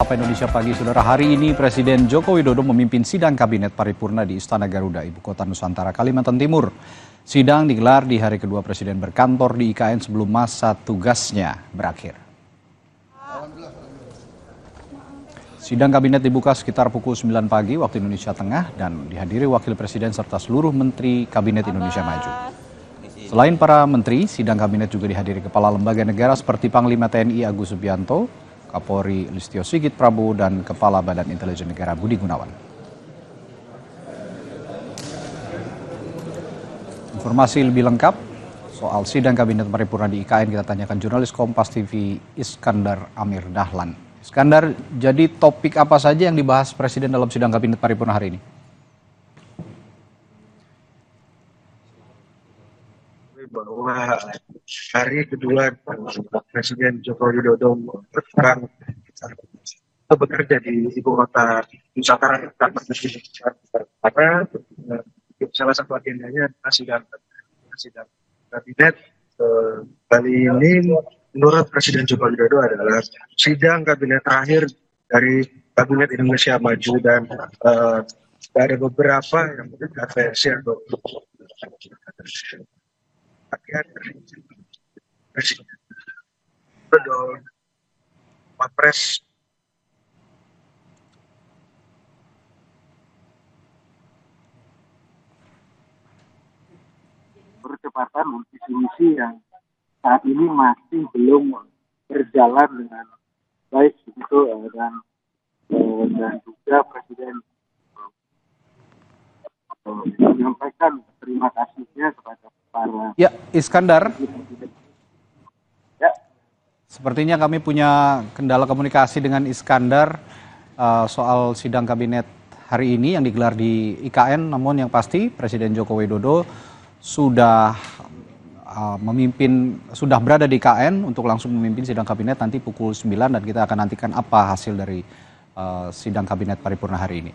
Sapa Indonesia Pagi, Saudara. Hari ini Presiden Joko Widodo memimpin sidang Kabinet Paripurna di Istana Garuda, Ibu Kota Nusantara, Kalimantan Timur. Sidang digelar di hari kedua Presiden berkantor di IKN sebelum masa tugasnya berakhir. Sidang Kabinet dibuka sekitar pukul 9 pagi waktu Indonesia Tengah dan dihadiri Wakil Presiden serta seluruh Menteri Kabinet Indonesia Maju. Selain para menteri, sidang kabinet juga dihadiri kepala lembaga negara seperti Panglima TNI Agus Subianto, Kapolri Listio Sigit Prabowo, dan Kepala Badan Intelijen Negara Budi Gunawan. Informasi lebih lengkap soal sidang kabinet paripurna di IKN kita tanyakan jurnalis Kompas TV Iskandar Amir Dahlan. Iskandar, jadi topik apa saja yang dibahas Presiden dalam sidang kabinet paripurna hari ini? Bahwa hari kedua Presiden Joko Widodo bekerja di ibu kota Nusantara, karena salah satu agendanya sidang kabinet kali ini menurut Presiden Joko Widodo adalah sidang kabinet terakhir dari Kabinet Indonesia Maju, dan ada beberapa yang versi atau pakaian Presiden Widodo, Wapres percepatan dan visi misi yang saat ini masih belum berjalan dengan baik begitu, dan juga Presiden menyampaikan terima kasihnya kepada para Iskandar. Ya. Sepertinya kami punya kendala komunikasi dengan Iskandar soal sidang kabinet hari ini yang digelar di IKN. Namun yang pasti Presiden Joko Widodo sudah berada di IKN untuk langsung memimpin sidang kabinet nanti pukul 9, dan kita akan nantikan apa hasil dari sidang kabinet paripurna hari ini.